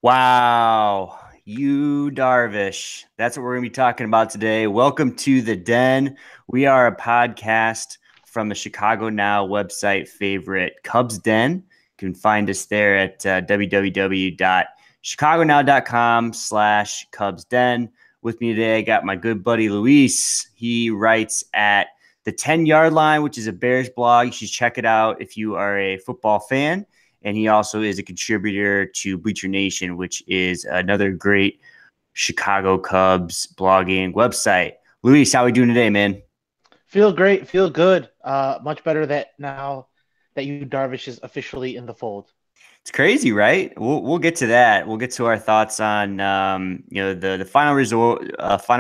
Wow. You Darvish. That's what we're going to be talking about today. Welcome to The Den. We are a podcast from the Chicago Now website favorite, Cubs Den. You can find us there at www.chicagonow.com/Cubs Den. With me today, I got my good buddy Luis. He writes at the 10-yard line, which is a Bears blog. You should check it out if you are a football fan. And he also is a contributor to Bleacher Nation, which is another great Chicago Cubs blogging website. Luis, how are we doing today, man? Feel great, feel good. Much better that now that you Darvish is officially in the fold. It's crazy, right? We'll get to that. We'll get to our thoughts on the final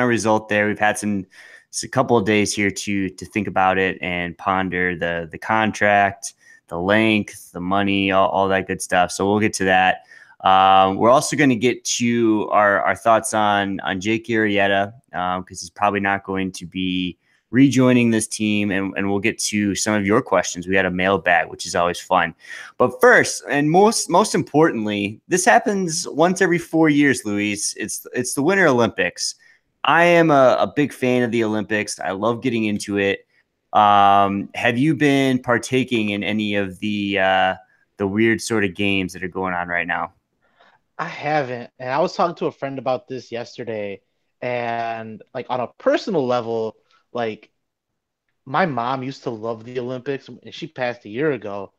result there. We've had it's a couple of days here to think about it and ponder the contract, the length, the money, all that good stuff. So we'll get to that. We're also going to get to our thoughts on Jake Arrieta because he's probably not going to be rejoining this team, and we'll get to some of your questions. We had a mailbag, which is always fun. But first, and most importantly, this happens once every 4 years, Luis. It's the Winter Olympics. I am a big fan of the Olympics. I love getting into it. Have you been partaking in any of the weird sort of games that are going on right now? I haven't, and I was talking to a friend about this yesterday, and like on a personal level, like my mom used to love the Olympics, and she passed a year ago,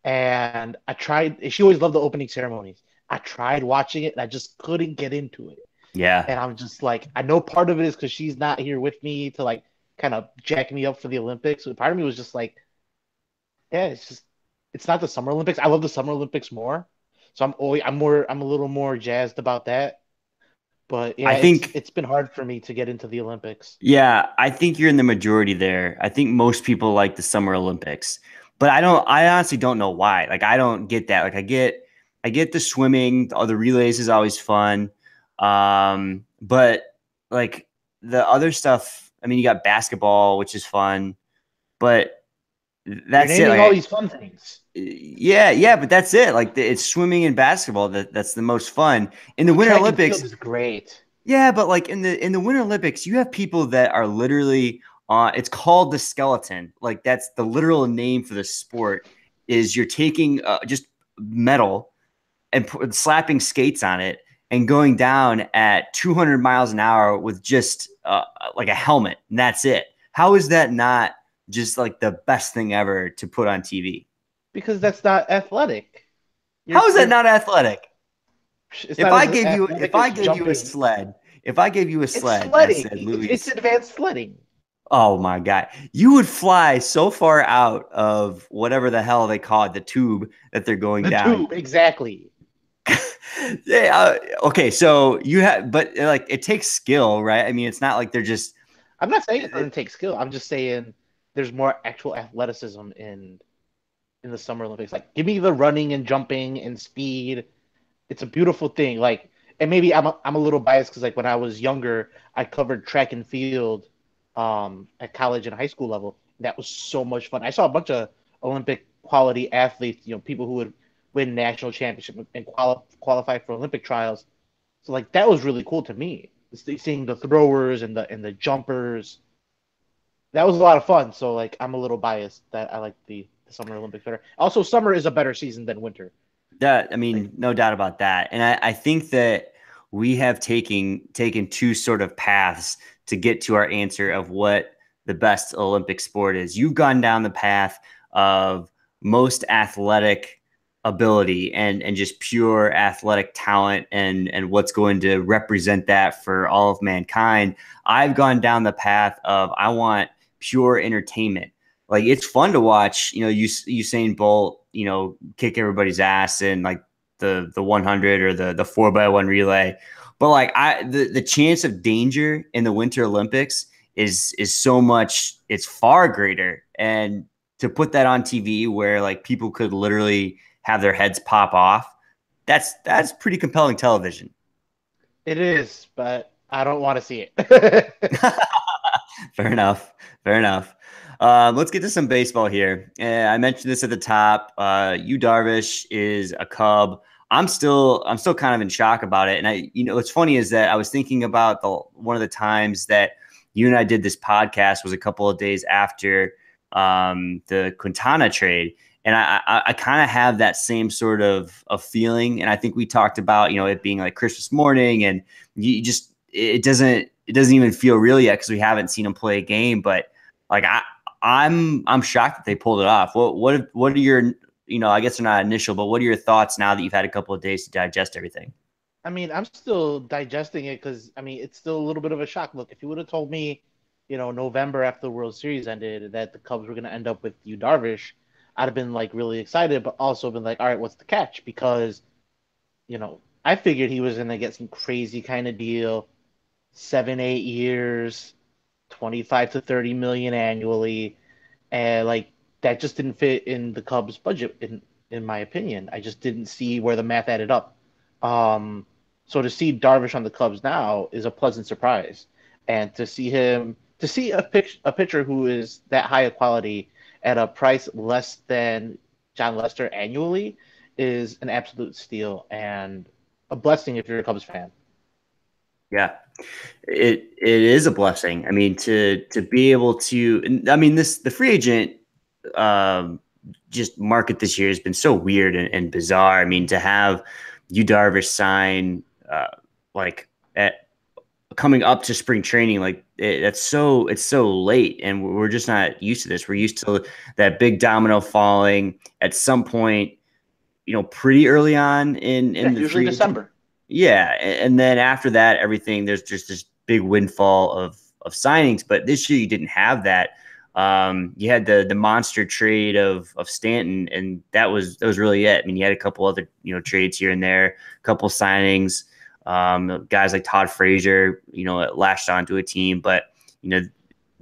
and I tried. She always loved the opening ceremonies. I tried watching it, and I just couldn't get into it. Yeah. And I'm just like, I know part of it is because she's not here with me to like kind of jack me up for the Olympics. So part of me was just like, yeah, it's not the Summer Olympics. I love the Summer Olympics more. So I'm a little more jazzed about that. But yeah, I it's think it's been hard for me to get into the Olympics. Yeah, I think you're in the majority there. I think most people like the Summer Olympics, but I honestly don't know why. Like, I don't get that. Like, I get the swimming, all the relays is always fun. But like the other stuff, I mean, you got basketball, which is fun, but You're that's it. naming all these fun things. Yeah, but that's it. Like, it's swimming and basketball that's the most fun in the Winter Track and field Olympics. is great. Yeah, but like in the Winter Olympics, you have people that are literally it's called the skeleton. Like, that's the literal name for the sport. Is you're taking just metal and slapping skates on it and going down at 200 miles an hour with just like a helmet, and that's it. How is that not just like the best thing ever to put on TV? Because that's not athletic. How is that You're not athletic? It's If not I as gave you if athletic I as gave you a jumping. sled, if I gave you a It's sled and I sledding. said, It's Luis, advanced sledding. oh my God. You would fly so far out of whatever the hell they call it, the tube that they're going The down. tube, exactly. Yeah. Okay. So but like it takes skill, right? I mean, it's not like they're just, I'm not saying it doesn't take skill. I'm just saying there's more actual athleticism in the Summer Olympics. Like, give me the running and jumping and speed. It's a beautiful thing. Like, and maybe I'm a little biased because like when I was younger, I covered track and field, at college and high school level. That was so much fun. I saw a bunch of Olympic quality athletes. People who would win national championship and qualify for Olympic trials. So like that was really cool to me. Seeing the throwers and the jumpers, that was a lot of fun. So like I'm a little biased that I like the Summer Olympics better. Also, summer is a better season than winter. that, I Like mean, no doubt about that. And I think that we have taken two sort of paths to get to our answer of what the best Olympic sport is. You've gone down the path of most athletic ability and just pure athletic talent and what's going to represent that for all of mankind. I've gone down the path of I want pure entertainment. Like, it's fun to watch, Usain Bolt, kick everybody's ass in like the 100 or the 4x1 relay. But like the chance of danger in the Winter Olympics is so much, it's far greater. And to put that on TV where like people could literally have their heads pop off, that's pretty compelling television. it is, but I don't want to see it. Fair enough. Fair enough. Let's get to some baseball here. I mentioned this at the top. Yu Darvish is a Cub. I'm still kind of in shock about it. And what's funny is that I was thinking about one of the times that you and I did this podcast was a couple of days after the Quintana trade. And I kind of have that same sort of feeling. And I think we talked about, it being like Christmas morning, and it doesn't even feel real yet because we haven't seen him play a game. But like I'm shocked that they pulled it off. What are your, I guess they're not initial, but what are your thoughts now that you've had a couple of days to digest everything? I mean, I'm still digesting it because I mean it's still a little bit of a shock. Look, if you would have told me, November after the World Series ended that the Cubs were going to end up with Yu Darvish, I'd have been like really excited, but also been like, all right, what's the catch? Because I figured he was going to get some crazy kind of deal, 7, 8 years, 25 to 30 million annually, and like that just didn't fit in the Cubs budget in my opinion. I just didn't see where the math added up. Um, so to see Darvish on the Cubs now is a pleasant surprise, and to see a pitcher who is that high a quality at a price less than John Lester annually is an absolute steal and a blessing if you're a Cubs fan. Yeah, it is a blessing. I mean, to be able to, I mean, the free agent um, just market this year has been so weird and bizarre. I mean, to have Yu Darvish sign like at coming up to spring training, like it's so late, and we're just not used to this. We're used to that big domino falling at some point, pretty early on Yeah, in the usually free agent. December. Yeah, and then after that, everything there's just this big windfall of signings. But this year, you didn't have that. You had the monster trade of Stanton, and that was really it. I mean, you had a couple other trades here and there, a couple signings. Guys like Todd Frazier, latched onto a team, but you know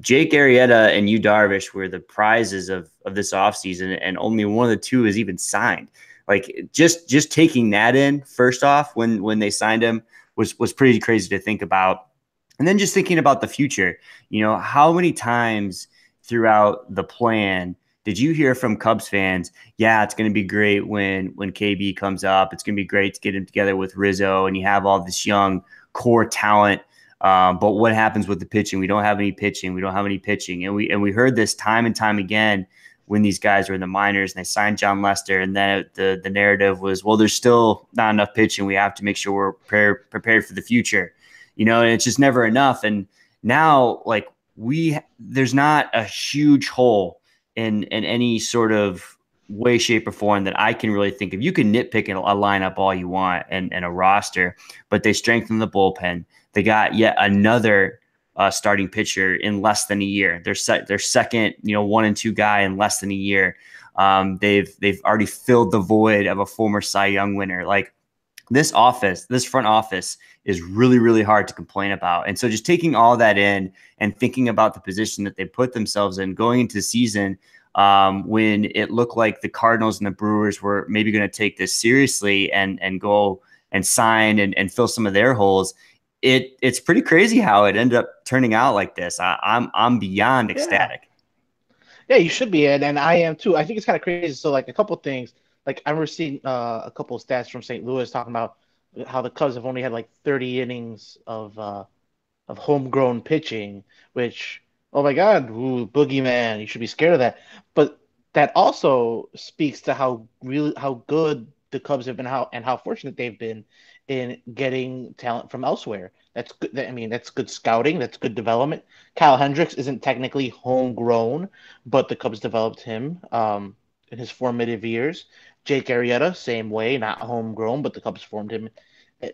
Jake Arrieta and Yu Darvish were the prizes of this offseason, and only one of the two is even signed. Like just taking that in first off when they signed him was pretty crazy to think about. And then just thinking about the future, how many times throughout the plan did you hear from Cubs fans, yeah, it's going to be great when KB comes up. It's going to be great to get him together with Rizzo and you have all this young core talent. But what happens with the pitching? We don't have any pitching. We don't have any pitching. And we heard this time and time again when these guys were in the minors and they signed John Lester. And then the narrative was, well, there's still not enough pitching. We have to make sure we're prepared for the future, and it's just never enough. And now, like, there's not a huge hole in any sort of way, shape, or form that I can really think of. You can nitpick a lineup all you want and a roster, but they strengthened the bullpen. They got yet another starting pitcher in less than a year. Their second, 1 and 2 guy in less than a year. They've already filled the void of a former Cy Young winner. Like this front office is really, really hard to complain about. And so just taking all that in and thinking about the position that they put themselves in going into the season, when it looked like the Cardinals and the Brewers were maybe going to take this seriously and go and sign and fill some of their holes. It's pretty crazy how it ended up turning out like this. I'm beyond Yeah. ecstatic. Yeah, you should be, and I am too. I think it's kind of crazy. So, like, a couple things. Like, I remember seeing a couple of stats from St. Louis talking about how the Cubs have only had like 30 innings of homegrown pitching, which, oh my God, ooh, boogeyman, you should be scared of that. But that also speaks to how good the Cubs have been, how fortunate they've been in getting talent from elsewhere. That's good. I mean, that's good scouting. That's good development. Kyle Hendricks isn't technically homegrown, but the Cubs developed him in his formative years. Jake Arrieta, same way, not homegrown, but the Cubs formed him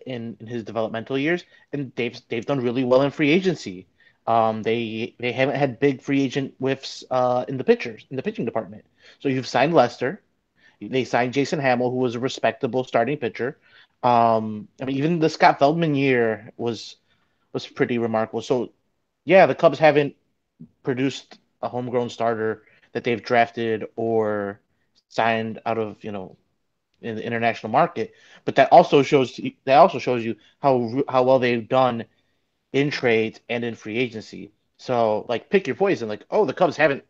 in his developmental years, and they've done really well in free agency. They haven't had big free agent whiffs in the pitching department. So you've signed Lester, they signed Jason Hamill, who was a respectable starting pitcher. I mean, even the Scott Feldman year was pretty remarkable. So yeah, the Cubs haven't produced a homegrown starter that they've drafted or signed out of in the international market. But that also shows you how well they've done in trades and in free agency. So like pick your poison. Like, oh, the Cubs haven't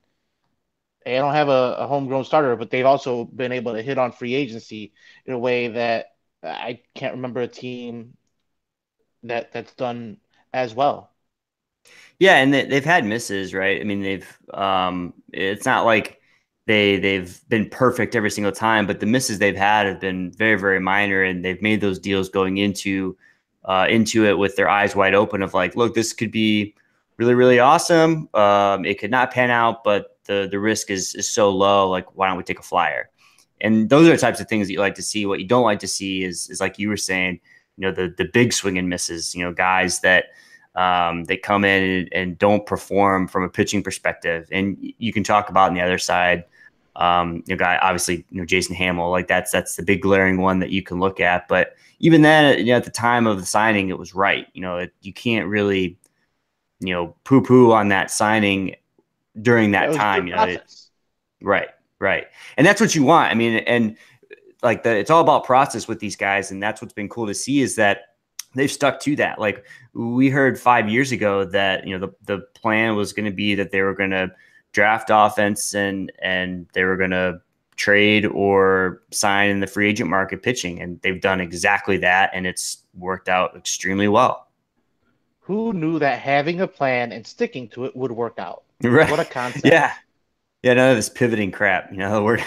they don't have a homegrown starter, but they've also been able to hit on free agency in a way that I can't remember a team that's done as well. Yeah, and they've had misses, right? I mean, it's not like they've been perfect every single time, but the misses they've had have been very, very minor, and they've made those deals going into it with their eyes wide open of like, look, this could be really, really awesome. It could not pan out, but the risk is so low. Like, why don't we take a flyer? And those are the types of things that you like to see. What you don't like to see is like you were saying, the big swing and misses. Guys that they come in and don't perform from a pitching perspective. And you can talk about on the other side, guy obviously, Jason Hamill, like that's the big glaring one that you can look at. But even then, at the time of the signing, it was right. You can't really, poo poo on that signing during Yeah, it that was a time. good process. Right, right, and that's what you want. I mean, and like it's all about process with these guys, and that's what's been cool to see is that they've stuck to that. Like we heard 5 years ago that the plan was going to be that they were going to draft offense and they were going to trade or sign in the free agent market pitching, and they've done exactly that, and it's worked out extremely well. Who knew that having a plan and sticking to it would work out? Right? What a concept. Yeah, yeah. None of this pivoting crap. We're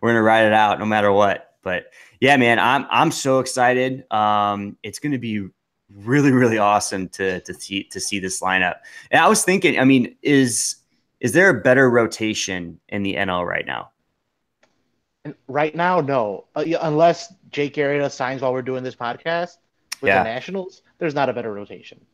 gonna ride it out no matter what. But yeah, man, I'm so excited. It's gonna be really, really awesome to see this lineup. And I was thinking, I mean, is there a better rotation in the NL right now? And right now, no. Yeah, unless Jake Arrieta signs while we're doing this podcast with the Yeah, Nationals, there's not a better rotation.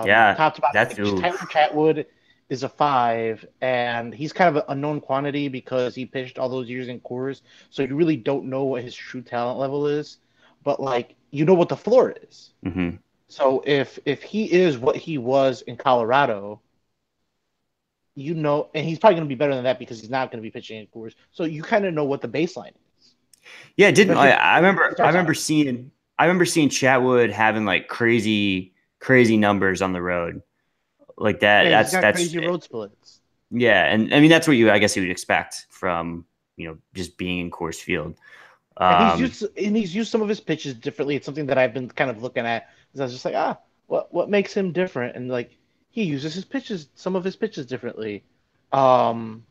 yeah, Top to bottom, that's like Tyler Chatwood is a 5, and he's kind of a known quantity because he pitched all those years in Coors, so you really don't know what his true talent level is, but like you know what the floor is. mm-hmm. So if he is what he was in Colorado, and he's probably going to be better than that because he's not going to be pitching in Coors, so you kind of know what the baseline is, Yeah, didn't especially I if he remember I starts remember out. seeing I remember seeing Chatwood having like crazy crazy numbers on the road like that. Yeah, he's got That's crazy road splits. Yeah, and I mean that's what I guess you would expect from just being in Coors Field. And Um, he's used some of his pitches differently. It's something that I've been kind of looking at. Is I was just like, what makes him different? And like he uses some of his pitches differently. Um,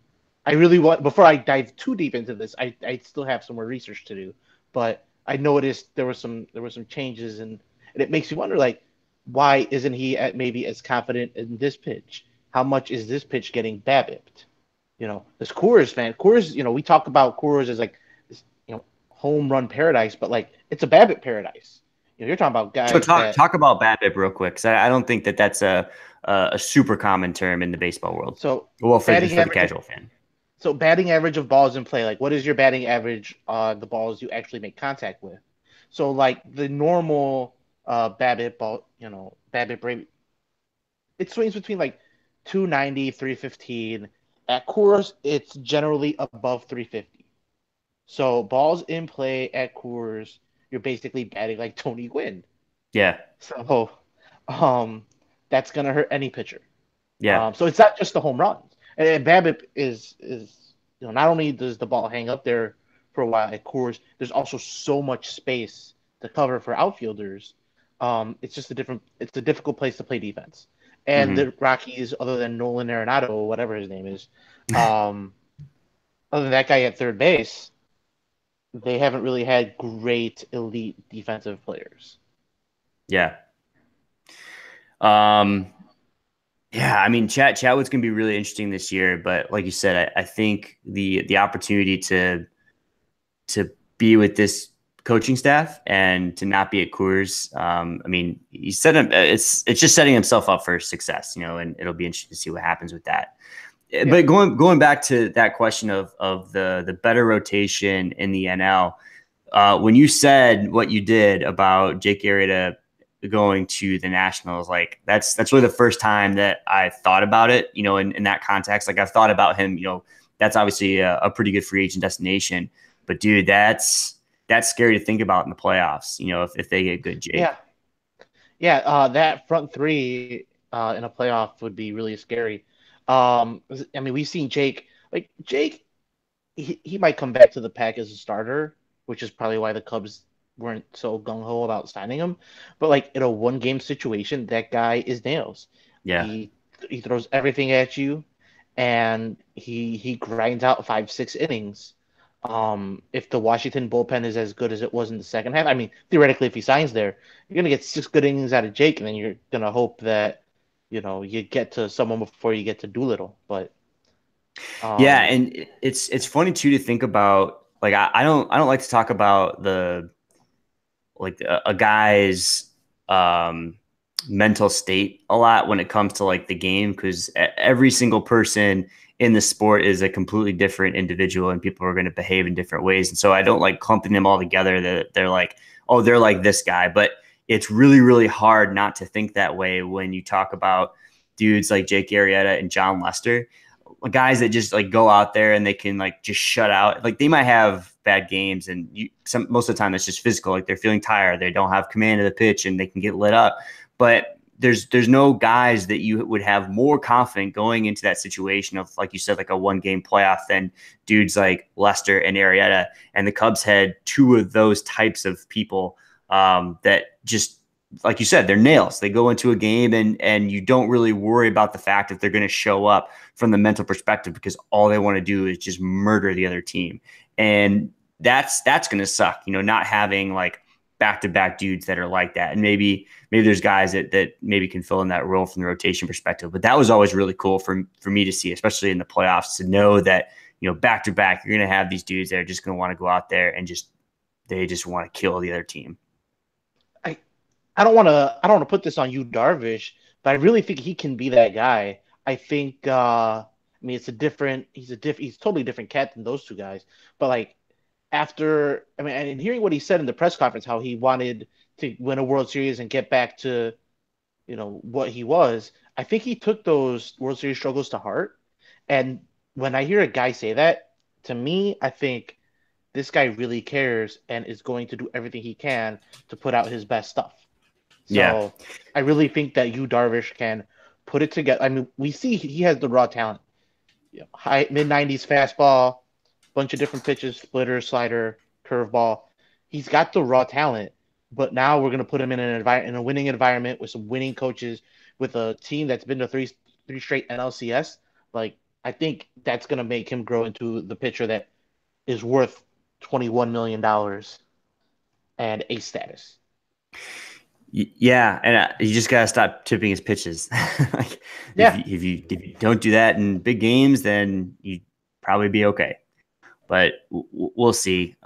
I really want before I dive too deep into this, I still have some more research to do. But I noticed there were some changes and it makes you wonder like why isn't he maybe as confident in this pitch? How much is this pitch getting BABIP'd? This Coors fan, Coors, we talk about Coors as like this, home run paradise, but like it's a BABIP paradise. You're talking about so guys talk that talk about BABIP real quick, 'cause I don't think that that's a super common term in the baseball world. so Well, for batting for the average casual fan. so batting average of balls in play. Like what is your batting average on the balls you actually make contact with? So like the normal BABIP ball, BABIP rate, it swings between like 290, 315. At Coors, it's generally above 350. So balls in play at Coors, you're basically batting like Tony Gwynn. Yeah, So um, that's gonna hurt any pitcher. yeah, So it's not just the home runs. And BABIP is not only does the ball hang up there for a while at Coors, there's also so much space to cover for outfielders. It's a difficult place to play defense. And hmm the Rockies, other than Nolan Arenado or whatever his name is, um, other than that guy at third base, they haven't really had great elite defensive players. yeah. Um, yeah, I mean, Chatwood's gonna be really interesting this year, but like you said, I think the opportunity to be with this coaching staff and to not be at Coors. I mean, he said it's just setting himself up for success, and it'll be interesting to see what happens with that. Yeah, But going back to that question of the better rotation in the NL, when you said what you did about Jake Arrieta going to the Nationals, like that's really the first time that I thought about it, in that context. Like I've thought about him, that's obviously a pretty good free agent destination. But dude, that's scary to think about in the playoffs, if they get good yeah, Jake. yeah. That front three in a playoff would be really scary. I mean, we've seen Jake. Like Jake, he might come back to the pack as a starter, which is probably why the Cubs weren't so gung ho about signing him. But like in a one game situation, that guy is nails. Yeah. He he throws everything at you, and he grinds out 5 6 innings. If the Washington bullpen is as good as it was in the second half, I mean, theoretically, if he signs there, you're gonna get 6 good innings out of Jake, and then you're gonna hope that you get to someone before you get to Doolittle. But Yeah, um, and it's funny too to think about. Like I don't like to talk about the like a guy's um, mental state a lot when it comes to like the game, because every single person in the sport is a completely different individual and people are going to behave in different ways. And so I don't like clumping them all together that they're like, oh, they're like this guy. But it's really, really hard not to think that way when you talk about dudes like Jake Arrieta and John Lester, guys that just like go out there and they can like just shut out. Like they might have bad games, and most of the time it's just physical. Like they're feeling tired, they don't have command of the pitch, and they can get lit up. But there's no guys that you would have more confident going into that situation of, like you said, like a 1 game playoff than dudes like Lester and Arrieta. And the Cubs had two of those types of people that just, like you said, they're nails. They go into a game and you don't really worry about the fact that they're going to show up from the mental perspective, because all they want to do is just murder the other team. And that's going to suck, not having like back-to-back dudes that are like that. And maybe there's guys that maybe can fill in that role from the rotation perspective. But that was always really cool for me to see, especially in the playoffs, to know that, back-to-back, you're going to have these dudes that are just going to want to go out there and they just want to kill the other team. I don't want to put this on you, Darvish, but I really think he can be that guy. I think I mean he's totally different cat than those two guys. But like after I mean and hearing what he said in the press conference, how he wanted to win a World Series and get back to, what he was, I think he took those World Series struggles to heart. And when I hear a guy say that, to me, I think this guy really cares and is going to do everything he can to put out his best stuff. Yeah. So I really think that you Darvish can put it together. I mean, we see he has the raw talent. High mid 90s fastball, bunch of different pitches, splitter, slider, curveball. He's got the raw talent, but now we're gonna put him in a winning environment with some winning coaches, with a team that's been to three straight NLCS. Like I think that's gonna make him grow into the pitcher that is worth $21 million and A status. Yeah, and you just gotta stop tipping his pitches. Like Yeah. if you don't do that in big games, then you probably be okay. But we'll see.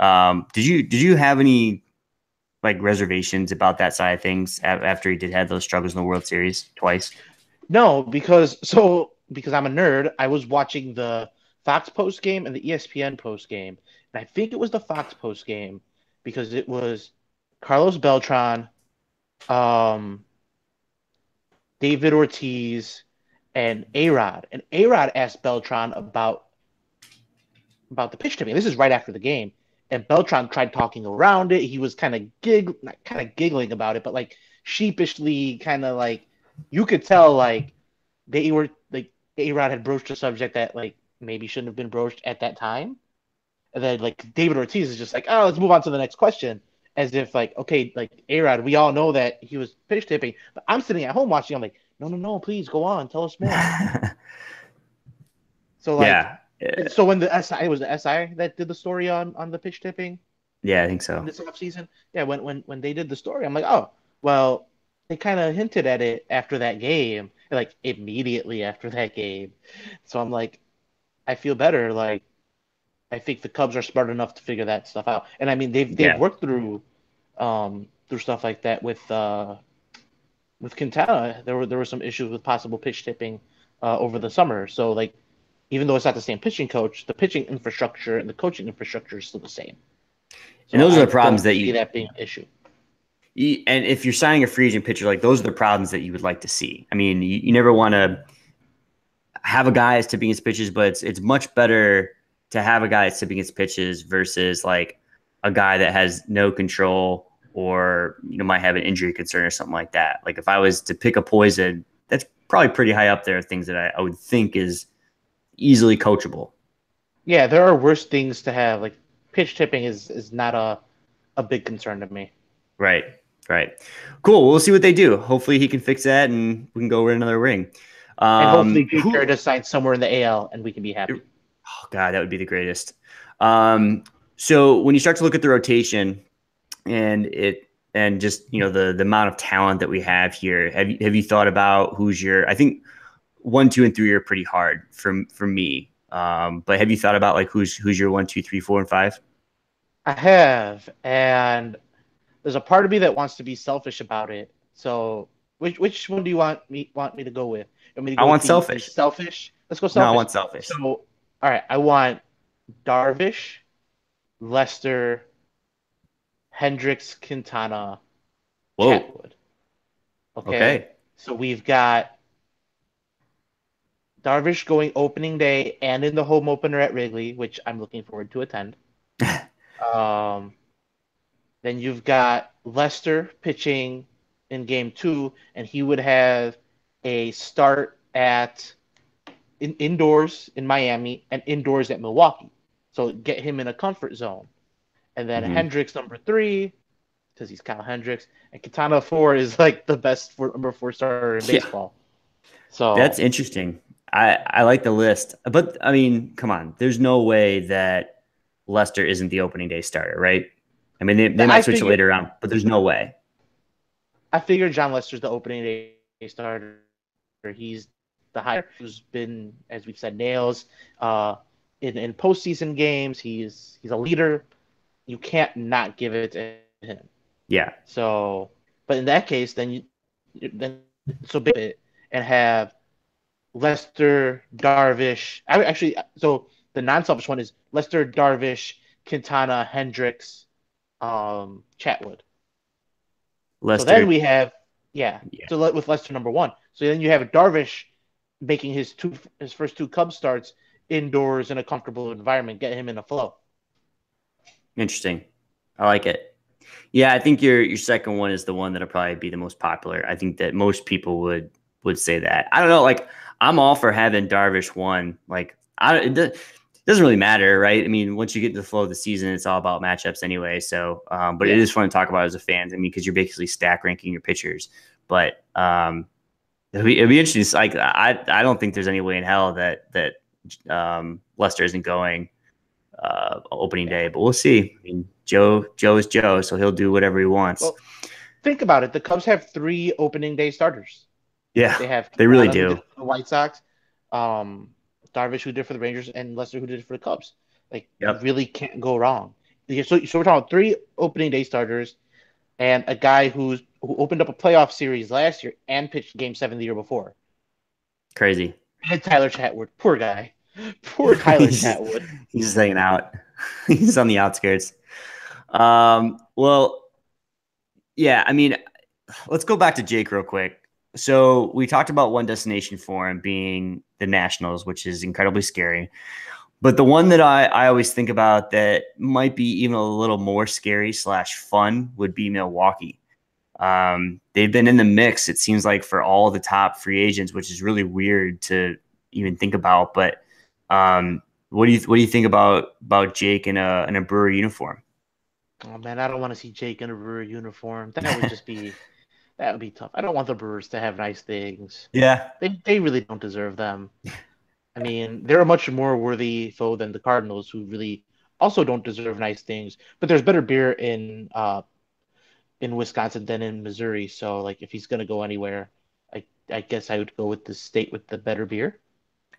Did you have any like reservations about that side of things after he did have those struggles in the World Series twice? No, because I'm a nerd, I was watching the Fox post game and the ESPN post game, and I think it was the Fox post game because it was Carlos Beltran, um, David Ortiz, and Arod. And Arod asked Beltran about the pitch tipping. This is right after the game, and Beltran tried talking around it. He was not kind of giggling about it, but like sheepishly, kind of like you could tell like they were like A-Rod had broached a subject that like maybe shouldn't have been broached at that time. And then like David Ortiz is just like, oh, let's move on to the next question. As if like, okay, like A-Rod, we all know that he was pitch tipping, but I'm sitting at home watching. I'm like, no, no, no, please go on, tell us more. So like, Yeah, so when the SI it was the SI that did the story on the pitch tipping yeah, I think in so. this off season. Yeah, when they did the story, I'm like, oh, well, they kind of hinted at it after that game, like immediately after that game. So I'm like, I feel better. Like I think the Cubs are smart enough to figure that stuff out. And I mean, they've Yeah, worked through stuff like that with Quintana. There were some issues with possible pitch tipping over the summer. So like, even though it's not the same pitching coach, the pitching infrastructure and the coaching infrastructure is still the same. and So those are I the problems don't that see that being an issue. and if you're signing a free agent pitcher, like those are the problems that you would like to see. I mean, you never want to have a guy that's tipping his pitches, but it's much better to have a guy that's tipping his pitches versus like a guy that has no control or might have an injury concern or something like that. Like if I was to pick a poison, that's probably pretty high up there of things that I would think is easily coachable. Yeah, there are worse things to have. Like pitch tipping is not a a big concern to me. Right. Right. Cool. We'll see what they do. Hopefully he can fix that and we can go win another ring. And hopefully Jake Who Jarrett signs somewhere in the AL and we can be happy. Oh God, that would be the greatest. So when you start to look at the rotation and just the amount of talent that we have here, have you thought about who's your? I think 1, 2, and 3 are pretty hard for me. But have you thought about like who's your 1, 2, 3, 4, and 5? I have, and there's a part of me that wants to be selfish about it. So, which one do you want me to go with? You want me to I go with want the selfish. selfish? Let's go No, I selfish. want selfish. So, all right, I want Darvish, Lester, Hendricks, Quintana, Whoa. Chatwood. Okay, Okay. so we've got Darvish going opening day and in the home opener at Wrigley, which I'm looking forward to attend. Um, Then you've got Lester pitching in game 2, and he would have a start indoors in Miami and indoors at Milwaukee. So get him in a comfort zone. And then hmm Hendricks number 3, because he's Kyle Hendricks, and Katana 4 is like the best number 4 starter in Yeah, baseball. that's So interesting. I like the list, but I mean, come on. There's no way that Lester isn't the opening day starter, right? I mean, they I might switch it figure later on, but there's no way. I figure John Lester's the opening day starter. He's the higher who's been, as we've said, nails in postseason games. He's a leader. You can't not give it to him. Yeah. So, but in that case, then so big it and have Lester, Darvish. So the non-selfish one is Lester, Darvish, Quintana, Hendricks, Chatwood. So then Lester. we have, yeah. Yeah. So with Lester number 1. So then you have Darvish making his first 2 Cubs starts indoors in a comfortable environment, get him in a flow. Interesting. I like it. Yeah, I think your second one is the one that'll probably be the most popular. I think that most people would say that. I don't know. Like I'm all for having Darvish one. Like it doesn't really matter, right? I mean, once you get to the flow of the season, it's all about matchups anyway. So, but it Yeah. is fun to talk about as a fan. I mean, because you're basically stack ranking your pitchers. But it'll be interesting. Like I don't think there's any way in hell that Lester isn't going opening day, but we'll see. I mean, Joe is Joe, so he'll do whatever he wants. Well, think about it. The Cubs have 3 opening day starters. Yeah, They have they really Quintana, who did do. it for the White Sox, Darvish, who did it for the Rangers, and Lester, who did it for the Cubs. Like, you Yep, really can't go wrong. So we're talking about 3 opening day starters and a guy who opened up a playoff series last year and pitched Game 7 the year before. crazy. And Tyler Chatwood. Poor guy. Poor Tyler he's just, Chatwood. he's just hanging out. He's on the outskirts. Well, yeah. I mean, let's go back to Jake real quick. So we talked about one destination for him being the Nationals, which is incredibly scary. But the one that I always think about that might be even a little more scary slash fun would be Milwaukee. They've been in the mix, it seems like, for all the top free agents, which is really weird to even think about. But what do you think about Jake in a Brewer uniform? Oh man, I don't want to see Jake in a Brewer uniform. That would be tough. I don't want the Brewers to have nice things. Yeah, They really don't deserve them. I mean, they're a much more worthy foe than the Cardinals, who really also don't deserve nice things. But there's better beer in Wisconsin than in Missouri. So like, if he's gonna go anywhere, I guess I would go with the state with the better beer.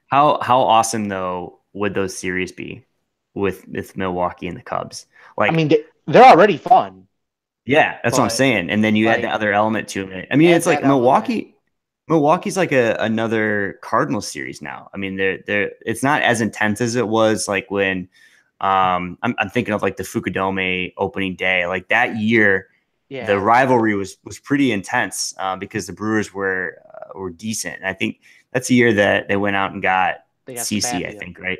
how awesome though would those series be with Milwaukee and the Cubs? I Like, mean, they're already fun, yeah, that's what I'm but saying. And then you add the like other element to it. I mean, add it's like that element. Milwaukee's like another Cardinal series now. I mean, they're it's not as intense as it was like when I'm thinking of like the Fukudome opening day. Like that year, the Yeah, rivalry was pretty intense because the Brewers were decent. And I think that's the year that they went out and got they got CC, I Sabathia. think, right?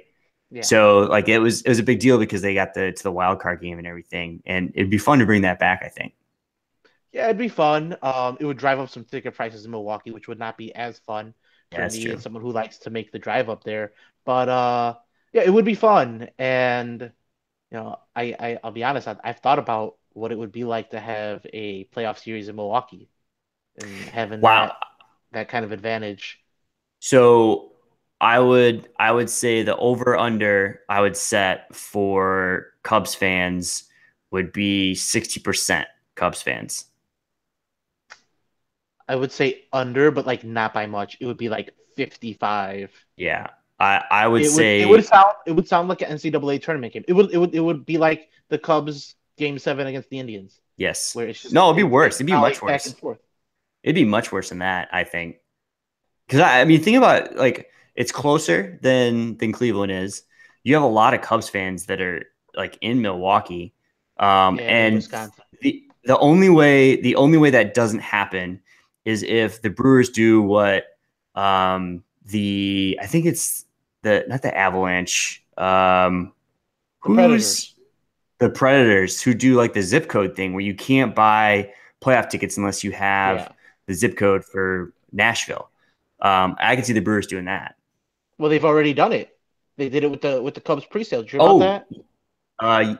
Yeah. So like it was a big deal because they got to the wild card game and everything, and it'd be fun to bring that back. I think. Yeah, it'd be fun. It would drive up some ticket prices in Milwaukee, which would not be as fun Yeah, for that's me true. as someone who likes to make the drive up there. But yeah, it would be fun. And I'll be honest, I've thought about what it would be like to have a playoff series in Milwaukee and having Wow. that kind of advantage. So I would say the over under I would set for Cubs fans would be 60% Cubs fans. I would say under, but like not by much. It would be like 55. Yeah. I would It would say sound like an NCAA tournament game. It would be like the Cubs game 7 against the Indians, yes. where it's just No, it'd be it's worse. It'd be much volley back and worse. forth. It'd be much worse than that, I think. Because I mean, think about like it's closer than Cleveland is. You have a lot of Cubs fans that are like in Milwaukee, Yeah, in and Wisconsin. the only way that doesn't happen is if the Brewers do what the I think it's the not the Avalanche, The who's Predators. the Predators who do like the zip code thing where you can't buy playoff tickets unless you have Yeah. the zip code for Nashville. I can see the Brewers doing that. Well, they've already done it. They did it with the Cubs pre-sale. Did you hear about Oh, that?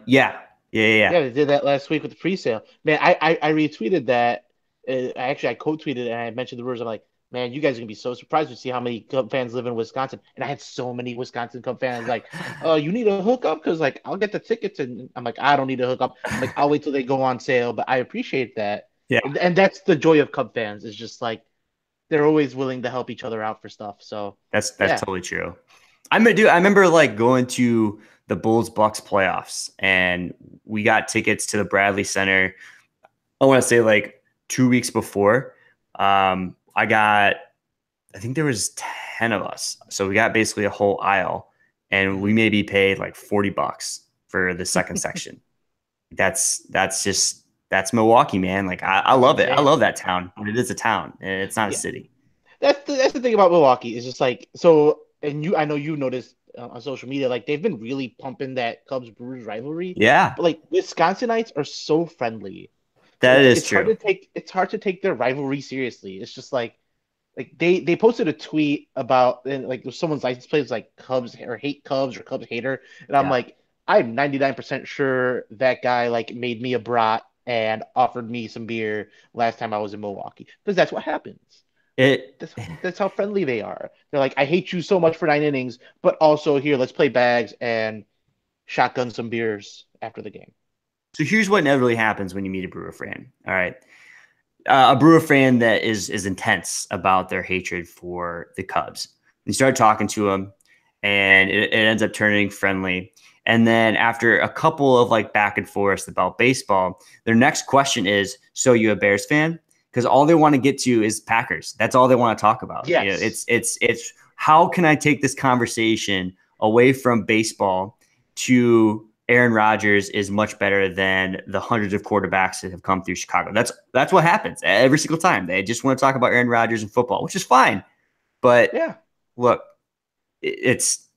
yeah, yeah, yeah, yeah. Yeah, they did that last week with the pre-sale. Man, I retweeted that. I co-tweeted it and I mentioned the Brewers. I'm like, man, you guys are gonna be so surprised to see how many Cub fans live in Wisconsin. And I had so many Wisconsin Cub fans like, you need a hookup because like I'll get the tickets. And I'm like, I don't need a hookup. I'm like, I'll wait till they go on sale. But I appreciate that, Yeah, and that's the joy of Cub fans. Is just like they're always willing to help each other out for stuff. So that's yeah, totally true. I remember like going to the Bulls Bucks playoffs, and we got tickets to the Bradley Center. I want to say like 2 weeks before. I think there was 10 of us, so we got basically a whole aisle, and we Mhm. maybe paid like $40 for the second section. That's Milwaukee, man. Like I That's love it. I insane. love that town. But it is a town. It's not a Yeah, city. that's the thing about Milwaukee. It's just like so, and I know you noticed on social media, like they've been really pumping that Cubs Brewers rivalry, Yeah, but like Wisconsinites are so friendly. that is true. It's hard to take their rivalry seriously. It's just like they posted a tweet about and like someone's license plate was like Cubs or hate Cubs or Cubs hater, and I'm Yeah. like I'm 99% sure that guy like made me a brat and offered me some beer last time I was in Milwaukee because that's what happens. It That's how friendly they are. They're like, I hate you so much for 9 innings, but also here, let's play bags and shotgun some beers after the game. so here's what inevitably happens when you meet a Brewer fan. All right. A Brewer fan that is intense about their hatred for the Cubs. You start talking to them, and it ends up turning friendly. And then after a couple of like back and forth about baseball, their next question is, "So you a Bears fan?" Because all they want to get to is Packers. That's all they want to talk about. You know, Yes. it's how can I take this conversation away from baseball to Aaron Rodgers is much better than the hundreds of quarterbacks that have come through Chicago. That's what happens every single time. They just want to talk about Aaron Rodgers and football, which is fine. But Yeah. look, it's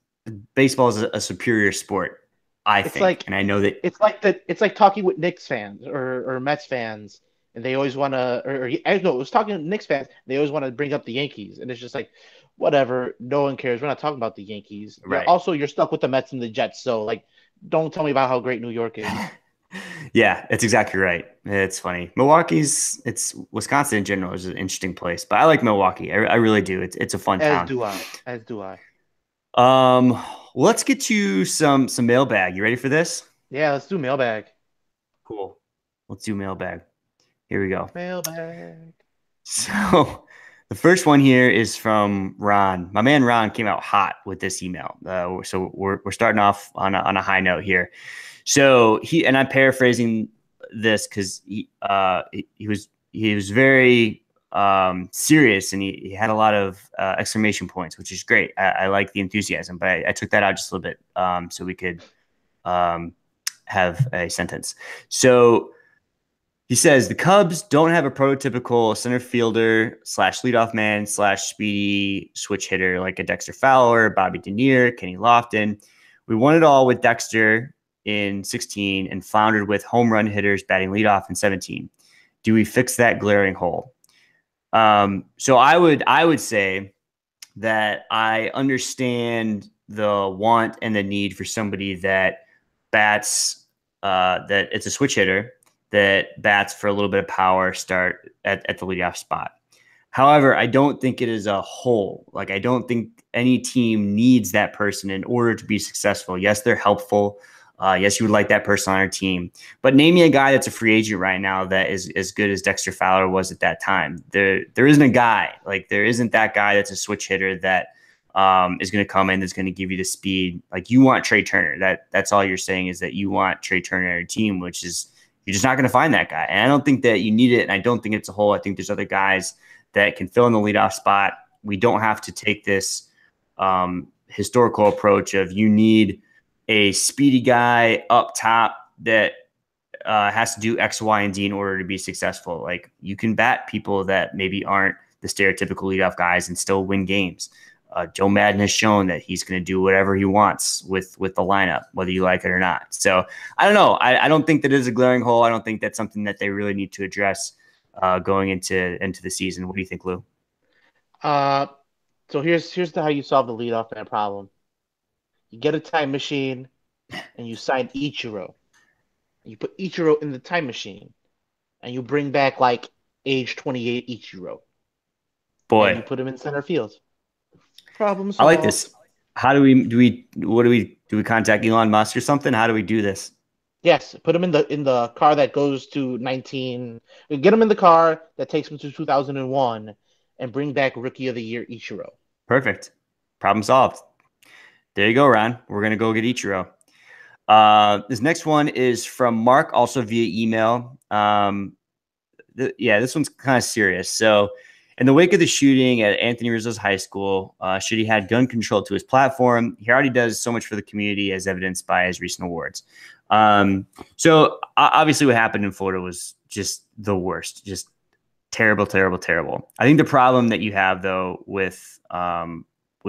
baseball is a superior sport, I It's think, like and I know that. it's like talking with Knicks fans or Mets fans, and they always want to. Or I don't know, it was talking to Knicks fans. They always want to bring up the Yankees, and it's just like, whatever. No one cares. We're not talking about the Yankees. You're Right. also you're stuck with the Mets and the Jets. So like, don't tell me about how great New York is. Yeah, that's exactly right. It's funny. It's Wisconsin in general is an interesting place, but I like Milwaukee. I really do. It's a fun As town. do I. As do I. Um, let's get to some mailbag. You ready for this? Yeah, let's do mailbag. Cool. Let's do mailbag. Here we go. Mailbag. So the first one here is from Ron. My man Ron came out hot with this email. So we're starting off on a high note here. So and I'm paraphrasing this because he was very serious, and he had a lot of exclamation points, which is great. I like the enthusiasm, but I took that out just a little bit so we could um, have a sentence. So he says the Cubs don't have a prototypical center fielder slash leadoff man slash speedy switch hitter like a Dexter Fowler, Bobby Denier, Kenny Lofton. We won it all with Dexter in 16 and floundered with home run hitters batting leadoff in 17. Do we fix that glaring hole? So I would say that I understand the want and the need for somebody that bats that it's a switch hitter that bats for a little bit of power start at the leadoff spot. However, I don't think it is a whole. Like, I don't think any team needs that person in order to be successful. Yes, they're helpful. Yes, you would like that person on our team. But name me a guy that's a free agent right now that is as good as Dexter Fowler was at that time. There isn't a guy. Like, there isn't that guy that's a switch hitter that is going to come in that's going to give you the speed. Like, you want Trey Turner. That's all you're saying, is that you want Trey Turner on your team, which is you're just not going to find that guy. And I don't think that you need it. And I don't think it's a whole. I think there's other guys that can fill in the leadoff spot. We don't have to take this historical approach of you need a speedy guy up top that has to do X, Y, and Z in order to be successful. Like, you can bat people that maybe aren't the stereotypical leadoff guys and still win games. Joe Maddon has shown that he's going to do whatever he wants with the lineup, whether you like it or not. So I don't know. I don't think that is a glaring hole. I don't think that's something that they really need to address going into the season. What do you think, Lou? So here's how you solve the leadoff man problem. You get a time machine and you sign Ichiro. You put Ichiro in the time machine and you bring back like age 28 Ichiro. Boy, and you put him in center field. Problem solved. I like this. How do we contact Elon Musk or something? How do we do this? Yes, put him in the car that goes to 19. Get him in the car that takes him to 2001 and bring back Rookie of the Year Ichiro. Perfect. Problem solved. There you go, Ron. We're going to go get Ichiro. This next one is from Mark, also via email. This one's kind of serious. So, in the wake of the shooting at Anthony Rizzo's high school, Shitty had gun control to his platform. He already does so much for the community, as evidenced by his recent awards. So obviously what happened in Florida was just the worst, just terrible, terrible, terrible. I think the problem that you have, though, with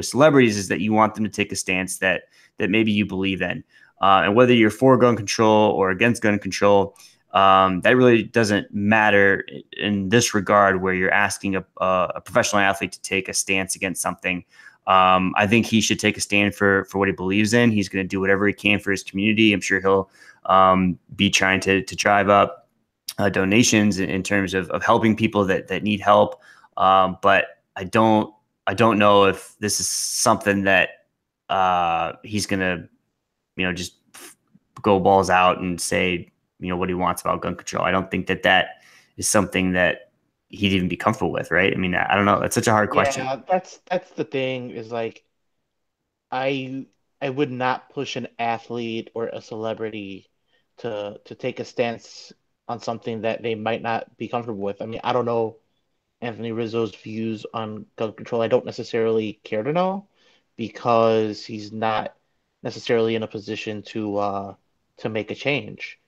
celebrities is that you want them to take a stance that maybe you believe in. And whether you're for gun control or against gun control, that really doesn't matter in this regard, where you're asking a professional athlete to take a stance against something. I think he should take a stand for what he believes in. He's going to do whatever he can for his community. I'm sure he'll be trying to drive up donations in terms of helping people that need help. But I don't know if this is something that he's going to, just go balls out and say, what he wants about gun control. I don't think that is something that he'd even be comfortable with, right? I mean, I don't know. That's such a hard question. Yeah, that's the thing, is like, I would not push an athlete or a celebrity to take a stance on something that they might not be comfortable with. I mean, I don't know Anthony Rizzo's views on gun control. I don't necessarily care to know, because he's not necessarily in a position to make a change.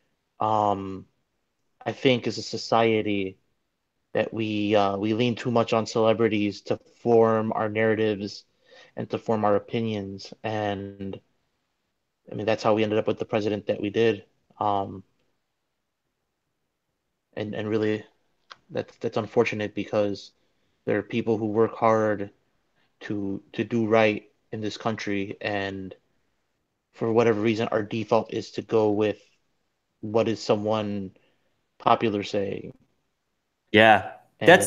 I think as a society that we lean too much on celebrities to form our narratives and to form our opinions, and I mean that's how we ended up with the president that we did. And really, that's unfortunate, because there are people who work hard to do right in this country, and for whatever reason, our default is to go with what is someone popular saying. Yeah, that's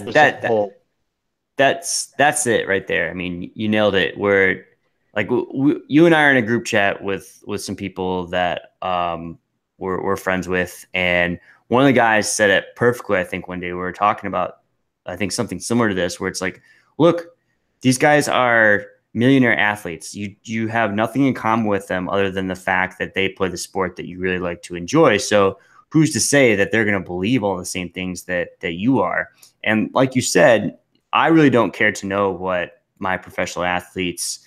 it right there. I mean, you nailed it. Where like you and I are in a group chat with some people that we're friends with, and one of the guys said it perfectly. I think one day we were talking about, I think, something similar to this, where it's like, look, these guys are millionaire athletes. You have nothing in common with them other than the fact that they play the sport that you really like to enjoy. So who's to say that they're going to believe all the same things that you are? And like you said, I really don't care to know what my professional athletes'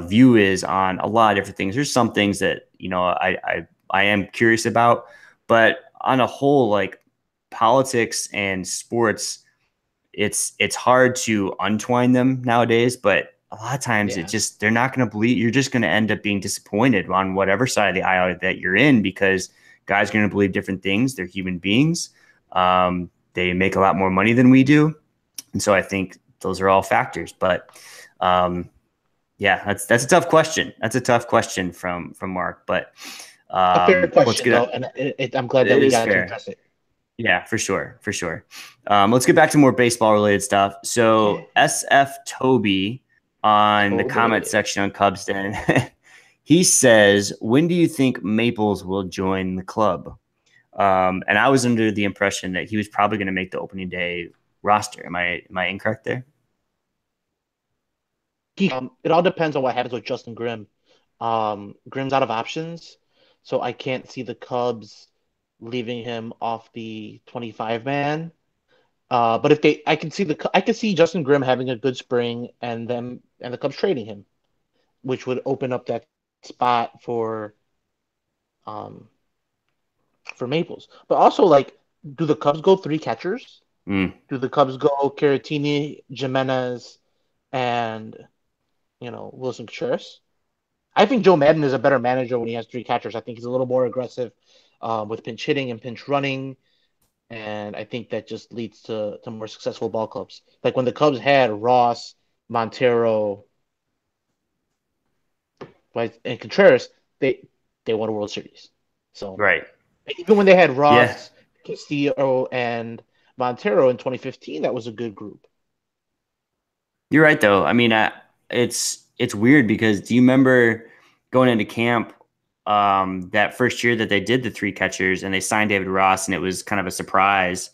view is on a lot of different things. There's some things that I am curious about, but on a whole, like politics and sports, it's hard to untwine them nowadays. But a lot of times they're not going to believe. You're just going to end up being disappointed on whatever side of the aisle that you're in, because guys are going to believe different things. They're human beings. They make a lot more money than we do. And so I think those are all factors. But that's a tough question. That's a tough question from Mark. But a fair question, though, and I'm glad that we got to address it. Yeah, for sure, for sure. Let's get back to more baseball related stuff. So SF Toby on the comment Toby. section on Cubs Den, he says, "When do you think Maples will join the club?" And I was under the impression that he was probably going to make the opening day roster. Am I incorrect there? It all depends on what happens with Justin Grimm. Grimm's out of options, so I can't see the Cubs leaving him off the 25 man. But if they, I can see Justin Grimm having a good spring and the Cubs trading him, which would open up that spot um for Maples. But also, like, do the Cubs go three catchers? Mm. Do the Cubs go Caratini, Jimenez, and Wilson Contreras? I think Joe Madden is a better manager when he has three catchers. I think he's a little more aggressive with pinch hitting and pinch running, and I think that just leads to more successful ball clubs. Like when the Cubs had Ross, Montero, right, and Contreras, they won a World Series. So Right. even when they had Yeah. Ross, Castillo, and Montero in 2015, that was a good group. You're right, though. I mean, it's weird because do you remember going into camp that first year that they did the three catchers and they signed David Ross, and it was kind of a surprise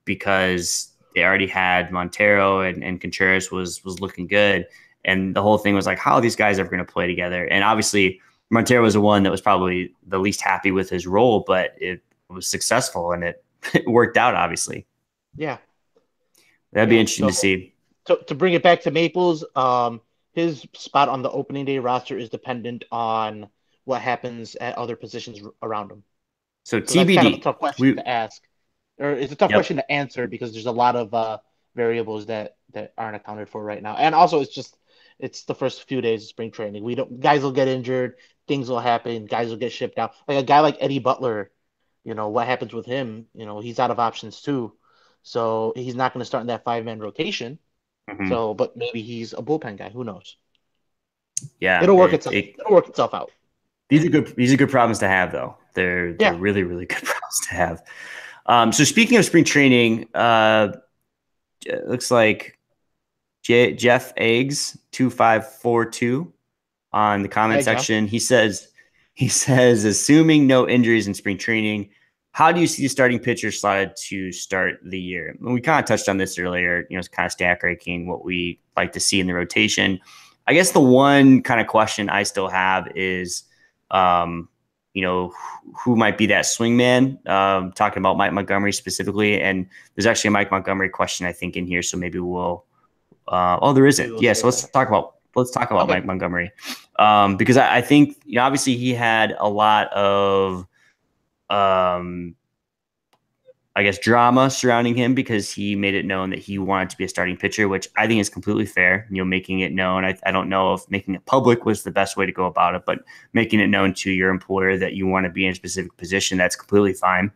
because they already had Montero and Contreras was looking good, and the whole thing was like, how are these guys ever going to play together? And obviously, Montero was the one that was probably the least happy with his role, but it was successful and it, it worked out. Obviously, Yeah, that'd be yeah. interesting to So see. to bring it back to Maples, his spot on the opening day roster is dependent on what happens at other positions around him. So So that's kind of a TBD. tough question We to ask, or it's a tough Yep. question to answer because there's a lot of variables that aren't accounted for right now. And also, it's the first few days of spring training. We don't Guys will get injured, things will happen, guys will get shipped out. Like a guy like Eddie Butler, what happens with him? He's out of options too, so he's not going to start in that 5 man rotation. Mhm. So, but maybe he's a bullpen guy. Who knows? Yeah, It'll work itself. It'll work itself out. these are good problems to have though. They're Yeah. really really good problems to have. So speaking of spring training, it looks like Jeff Eggs 2542 on the comment Hey, Jeff. section. He says assuming no injuries in spring training, how do you see the starting pitcher slotted to start the year? And we kind of touched on this earlier. It's kind of stack ranking what we like to see in the rotation. I guess the one kind of question I still have is, um, who might be that swing man? Talking about Mike Montgomery specifically, and there's actually a Mike Montgomery question I think in here, so maybe we'll. Oh, there Maybe isn't. we'll Yeah, so save let's that. talk about Okay. Mike Montgomery, because I think obviously he had a lot of um, I guess drama surrounding him because he made it known that he wanted to be a starting pitcher, which I think is completely fair. Making it known. I don't know if making it public was the best way to go about it, but making it known to your employer that you want to be in a specific position, that's completely fine.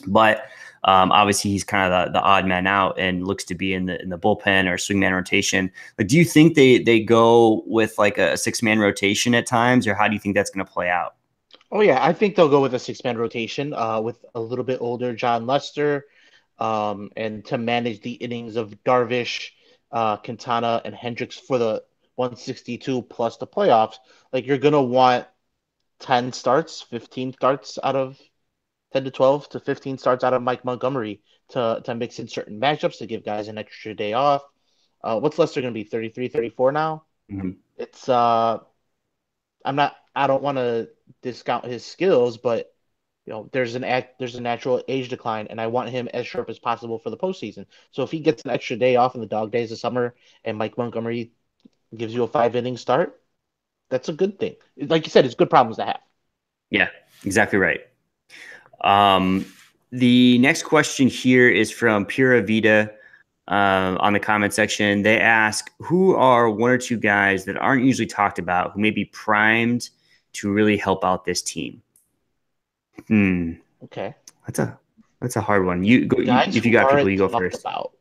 But obviously, he's kind of the odd man out and looks to be in the bullpen or swingman rotation. Like, do you think they go with like a 6 man rotation at times, or how do you think that's going to play out? Oh yeah, I think they'll go with a 6 man rotation, with a little bit older John Lester, and to manage the innings of Darvish, Quintana, and Hendricks for the 162 plus the playoffs. Like you're gonna want 10 starts, 15 starts out of 10 to 12 to 15 starts out of Mike Montgomery to mix in certain matchups to give guys an extra day off. What's Lester gonna be? 33, 34 now? Mhm. It's I don't want to discount his skills, but there's a natural age decline, and I want him as sharp as possible for the postseason. So if he gets an extra day off in the dog days of summer, and Mike Montgomery gives you a 5 inning start, that's a good thing. Like you said, it's good problems to have. Yeah, exactly right. Um, the next question here is from Pura Vida on the comment section. They ask, who are one or two guys that aren't usually talked about who may be primed to really help out this team? Hmm, Okay, that's a hard one. You go. guys If you who got people, aren't you go talked first. about.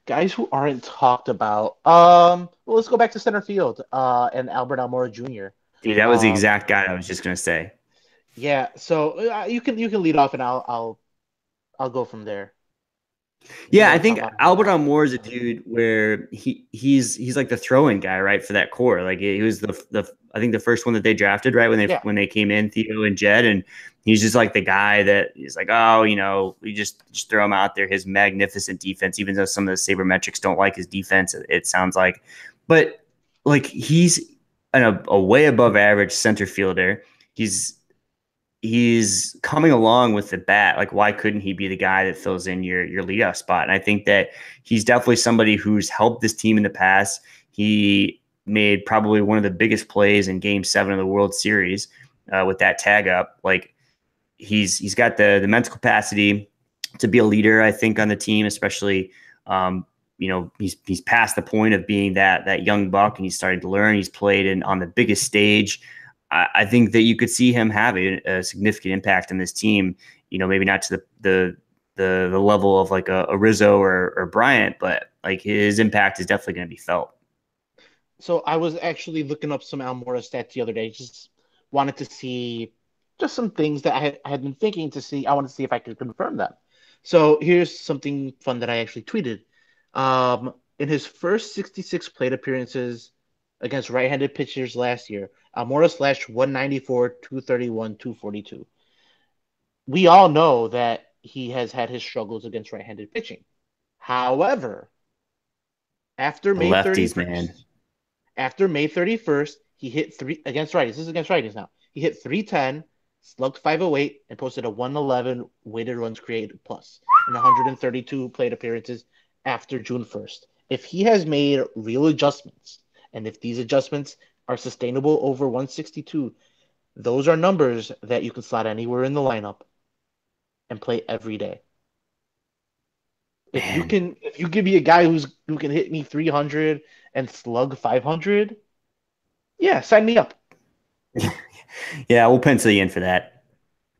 Guys who aren't talked about. Well, let's go back to center field. And Albert Almora Jr. Dude, that was the Um, exact guy I was just gonna say. yeah. So you can lead off, and I'll I'll go from there. If you Yeah, I want to talk think about him Albert more. Almore is a dude where he's like the throw-in guy, right, for that core. Like he was the I think the first one that they drafted, right, Yeah. when they came in, Theo and Jed, and he's just like the guy that he's like, oh, we just throw him out there. His magnificent defense, even though some of the sabermetrics don't like his defense, it sounds like, but like he's a way above average center fielder. He's he's coming along with the bat. Like, why couldn't he be the guy that fills in your leadoff spot? And I think that he's definitely somebody who's helped this team in the past. He made probably one of the biggest plays in Game 7 of the World Series with that tag up. Like, he's got the mental capacity to be a leader, I think, on the team, especially. He's past the point of being that young buck, and he's starting to learn. He's played on the biggest stage. I think that you could see him have a significant impact on this team. Maybe not to the level of like a Rizzo or Bryant, but like his impact is definitely going to be felt. So I was actually looking up some Almora stats the other day. Just wanted to see just some things that I had been thinking to see. I wanted to see if I could confirm them. So here's something fun that I actually tweeted. In his first 66 plate appearances against right-handed pitchers last year, Almora slashed 194, 231, 242. We all know that he has had his struggles against right-handed pitching. However, after The May lefties, man. 31st, after May 31st, he hit three against righties. This is against righties now. He hit 310, slugged 508, and posted a 111 weighted runs created plus in 132 plate appearances after June 1st. If he has made real adjustments, and if these adjustments are sustainable over 162, those are numbers that you can slot anywhere in the lineup and play every day. Man. If you give me a guy who can hit me 300 and slug 500, yeah, sign me up. Yeah, we'll pencil you in for that.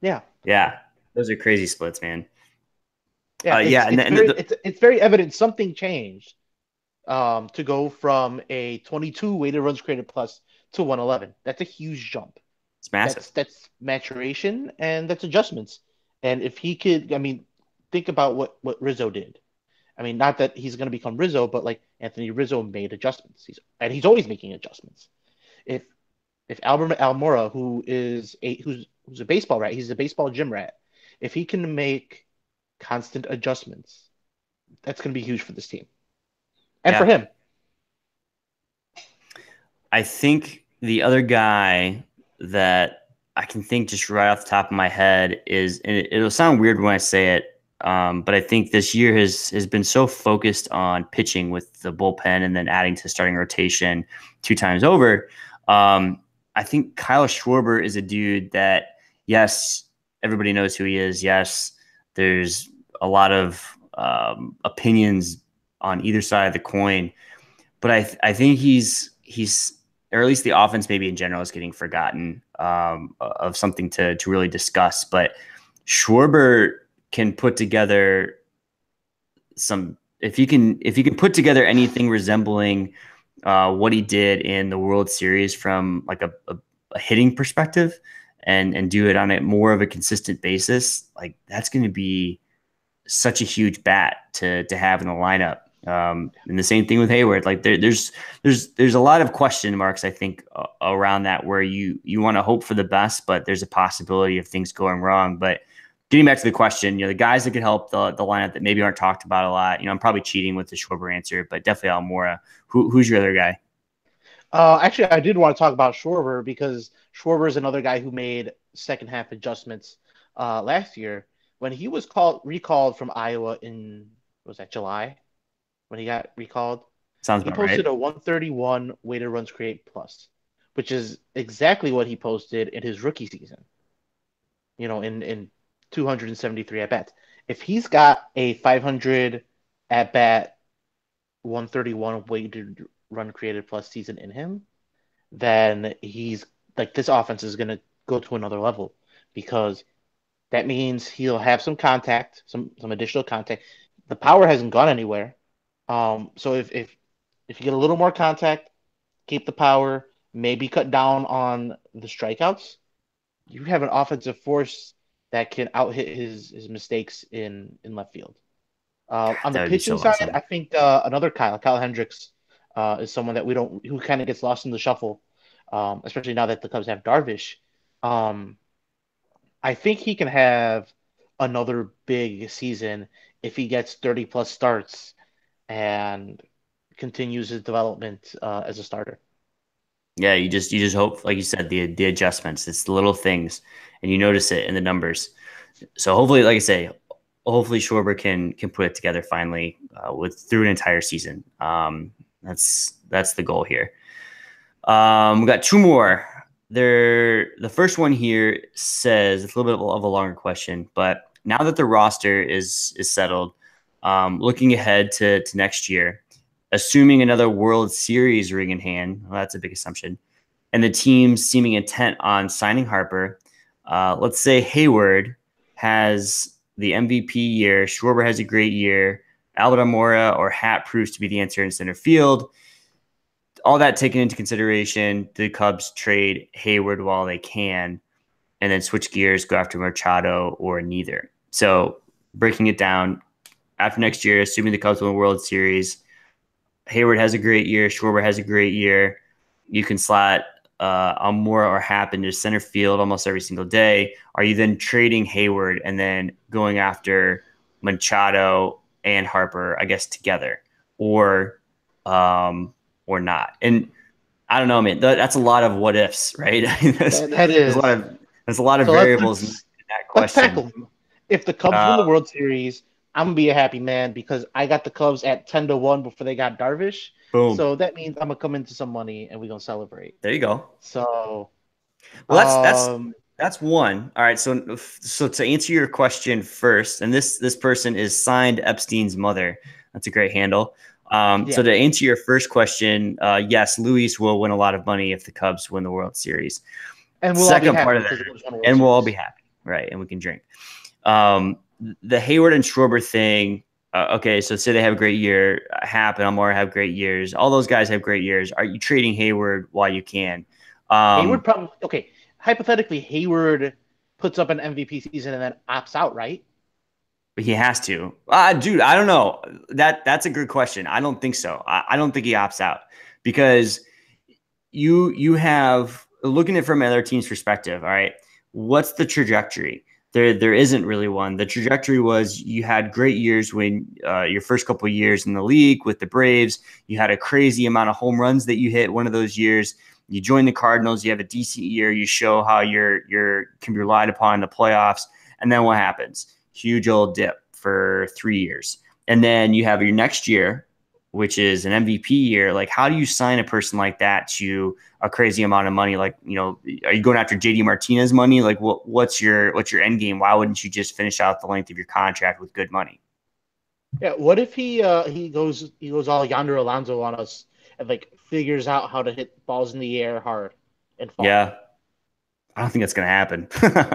Yeah. Yeah, those are crazy splits, man. Yeah, Yeah, it's very evident something changed to go from a 22 weighted runs created plus to 111. That's a huge jump. it's massive. That's maturation and that's adjustments. And if he could, I mean, think about what Rizzo did. I mean, not that he's going to become Rizzo, but like Anthony Rizzo made adjustments. He's always making adjustments. If Albert Almora, who's a baseball rat, he's a baseball gym rat. If he can make constant adjustments, that's going to be huge for this team and for Yeah. him. I think the other guy that I can think just right off the top of my head is, and it'll sound weird when I say it, but I think this year has been so focused on pitching with the bullpen and then adding to starting rotation 2 times over. I think Kyle Schwarber is a dude that, yes, everybody knows who he is. Yes, there's a lot of opinions on either side of the coin, but I think he's or at least the offense maybe in general is getting forgotten of something to really discuss. But Schwarber can put together some if he can put together anything resembling what he did in the World Series from like a hitting perspective and do it on a more of a consistent basis, like that's going to be such a huge bat to have in the lineup. And the same thing with Hayward. Like there's a lot of question marks, I think, around that where you want to hope for the best, but there's a possibility of things going wrong. But getting back to the question, the guys that could help the lineup that maybe aren't talked about a lot. I'm probably cheating with the Schwarber answer, but definitely Almora. Who's your other guy? Actually, I did want to talk about Schwarber because Schwarber is another guy who made second half adjustments last year when he was recalled from Iowa in was that July when he got recalled. Sounds He about right. posted a 131 weighted runs create plus, which is exactly what he posted in his rookie season. In 273 at bats. If he's got a 500 at bat, 131 weighted run created plus season in him, then he's like this offense is going to go to another level because that means he'll have some contact, some additional contact. The power hasn't gone anywhere. So if you get a little more contact, keep the power, maybe cut down on the strikeouts, you have an offensive force that can out hit his mistakes in left field. On the That would be pitching so side, awesome. I think another Kyle Hendricks, is someone that we don't who kind of gets lost in the shuffle, especially now that the Cubs have Darvish. Um, I think he can have another big season if he gets 30 plus starts and continues his development as a starter. Yeah, you just hope, like you said, the adjustments. It's the little things, and you notice it in the numbers. So hopefully, like I say, hopefully Schwarber can put it together finally with through an entire season. That's the goal here. We got two more. The first one here says it's a little bit of a longer question, but now that the roster is settled, looking ahead to next year, assuming another World Series ring in hand, well, that's a big assumption, and the team seeming intent on signing Harper, let's say Hayward has the MVP year, Schwarber has a great year, Albert Almora or Hat proves to be the answer in center field. All that taken into consideration, the Cubs trade Hayward while they can, and then switch gears, go after Machado or neither. So breaking it down, after next year, assuming the Cubs win the World Series, Hayward has a great year, Schwarber has a great year. You can slot Almora or Happ into center field almost every single day. Are you then trading Hayward and then going after Machado and Harper, I guess, together, or um, or not? And I don't know, man. That's a lot of what ifs, right? That There's a lot is. of there's a lot of So variables in that let's question. tackle them. If the Cubs win Uh, the World Series, I'm gonna be a happy man because I got the Cubs at 10-1 before they got Darvish. Boom. So that means I'm gonna come into some money and we're gonna celebrate. There you go. So Well, that's um that's one. All right. So to answer your question first, and this person is signed Epstein's mother. That's a great handle. So yeah. to answer your first question, yes, Luis will win a lot of money if the Cubs win the World Series. And we'll all be Second part happy of that, because the Cubs won a World and we'll all be Series. happy, right? And we can drink. Um, the Hayward and Schwarber thing. Okay, so say they have a great year. Happ and Almora have great years. All those guys have great years. Are you trading Hayward while you can? Hayward Um, probably okay. Hypothetically, Hayward puts up an MVP season and then opts out, right? He has to. Dude, I don't know. That's a good question. I don't think so. I don't think he opts out because you have looking at it from another team's perspective. All right, what's the trajectory? There isn't really one. The trajectory was you had great years when your first couple of years in the league with the Braves. You had a crazy amount of home runs that you hit one of those years. You join the Cardinals. You have a decent year. You show how you're can be relied upon in the playoffs. And then what happens? Huge old dip for 3 years. And then you have your next year, which is an MVP year. Like, how do you sign a person like that to a crazy amount of money? Like, are you going after JD Martinez money? Like, what's your end game? Why wouldn't you just finish out the length of your contract with good money? Yeah. What if he goes all Yonder Alonso on us and like figures out how to hit balls in the air hard and far? Yeah, I don't think that's going to happen.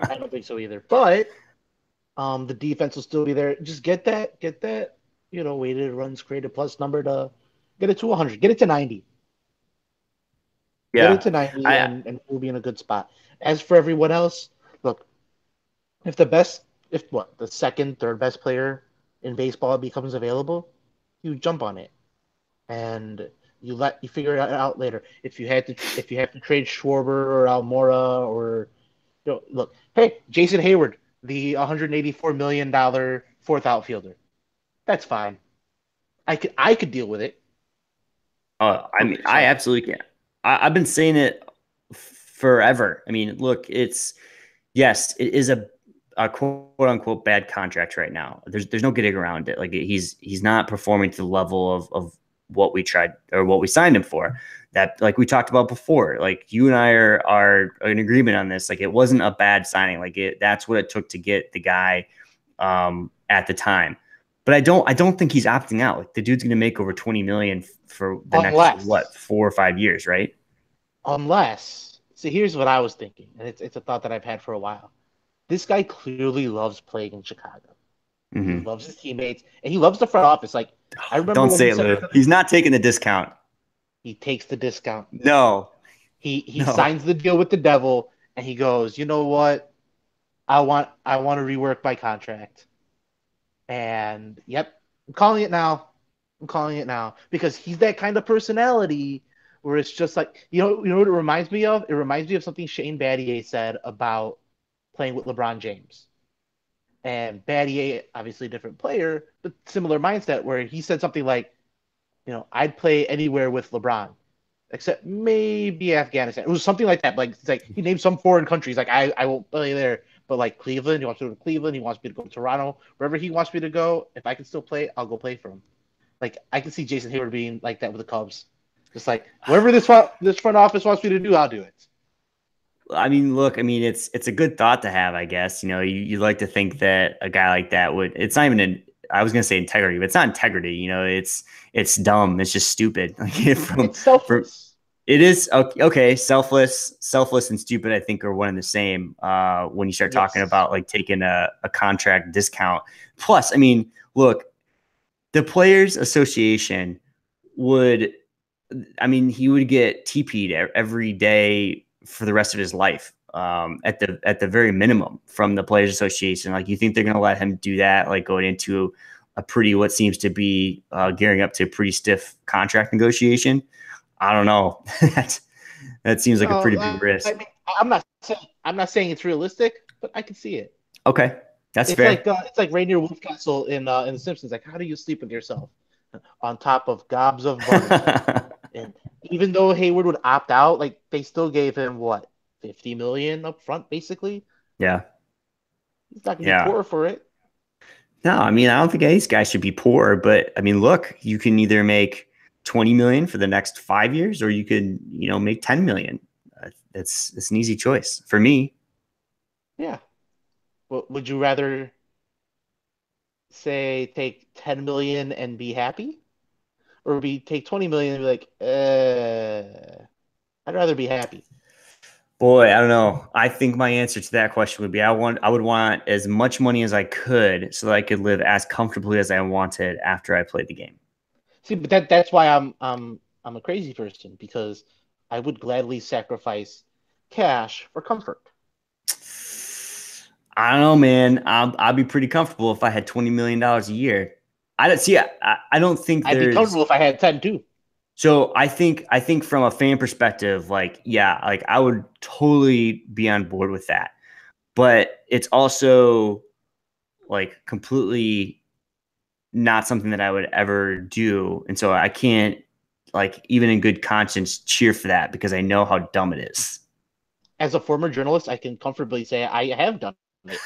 I don't think so either. But the defense will still be there. Just get that, weighted runs created plus number to get it to 100, get it to 90, get it Yeah, to 90, I and we'll be in a good spot. As for everyone else, look, if the best, if what, the second, third best player in baseball becomes available, you jump on it and you figure it out later. If you have to trade Schwarber or Almora or look, hey, Jason Hayward, the $184 million fourth outfielder. That's fine. I could deal with it. I Prove mean, I yourself. absolutely can. I've been saying it forever. I mean, look, yes, it is a quote unquote bad contract right now. There's no getting around it. Like he's not performing to the level of what we tried or what we signed him for. That like we talked about before. Like you and I are in agreement on this. Like it wasn't a bad signing. Like that's what it took to get the guy at the time. But I don't think he's opting out. Like the dude's going to make over 20 million for the next what Unless, 4 or 5 years, right? unless, see, here's what I was thinking, and it's a thought that I've had for a while. This guy clearly loves playing in Chicago. He Mm-hmm. loves his teammates, and he loves the front office. Like I remember Don't when say he it, said Lou. He's not taking the discount. he takes the discount. No, He no. signs the deal with the devil, and he goes, you know what? I want to rework my contract. And yep, I'm calling it now. I'm calling it now because he's that kind of personality where it's just like you know what it reminds me of? It reminds me of something Shane Battier said about playing with LeBron James. And Battier, obviously a different player, but similar mindset where he said something like, I'd play anywhere with LeBron, except maybe Afghanistan. It was something like that. Like it's like he named some foreign countries. Like I won't play there, but like Cleveland, he wants me to go to Cleveland. He wants me to go to Toronto. Wherever he wants me to go, if I can still play, I'll go play for him. Like I can see Jason Hayward being like that with the Cubs. Just like whatever this front office wants me to do, I'll do it. I mean, look, I mean, it's a good thought to have, I guess. You like to think that a guy like that would. It's not even I was gonna say integrity, but it's not integrity. It's dumb. It's just stupid. Like It's from selfless. it is okay. Selfless, and stupid. I think are one and the same. When you start talking Yes. about like taking a contract discount. Plus, I mean, look, the Players Association would. I mean, he would get TP'd every day for the rest of his life. At the very minimum from the Players Association. Like, you think they're going to let him do that? Like going into a pretty what seems to be gearing up to a pretty stiff contract negotiation. I don't know. that seems like a No, pretty big risk. I mean, I'm not saying it's realistic, but I can see it. Okay, that's It's fair. like Rainier Wolfcastle in The Simpsons. Like, how do you sleep with yourself on top of gobs of butter? And even though Hayward would opt out, like they still gave him what 50 million up front, basically. Yeah, He's not gonna be yeah. poor for it. No, I mean, I don't think any of these guys should be poor, but I mean, look, you can either make 20 million for the next 5 years, or you could, make 10 million. It's an easy choice for me. Yeah. Would you rather say take 10 million and be happy, or be take 20 million and be like, I'd rather be happy. Boy, I don't know. I think my answer to that question would be I would want as much money as I could so that I could live as comfortably as I wanted after I played the game. See, but that's why I'm a crazy person because I would gladly sacrifice cash for comfort. I don't know, man. I'd be pretty comfortable if I had $20 million a year. I don't see. I don't think I'd be there's. comfortable if I had 10 too. So I think from a fan perspective, like, yeah, like I would totally be on board with that. But it's also like completely not something that I would ever do. And so I can't, like, even in good conscience, cheer for that because I know how dumb it is. As a former journalist, I can comfortably say I have done it.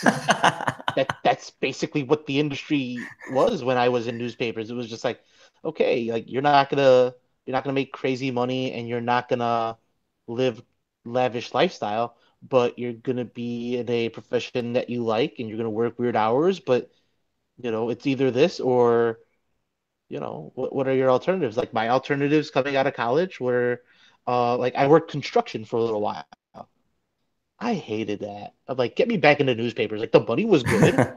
That's basically what the industry was when I was in newspapers. It was just like, okay, like you're not gonna make crazy money and you're not gonna live lavish lifestyle, but you're gonna be in a profession that you like and you're gonna work weird hours, but it's either this or what are your alternatives? Like my alternatives coming out of college were like I worked construction for a little while. I hated that. I'm like, get me back into newspapers. Like the money was good,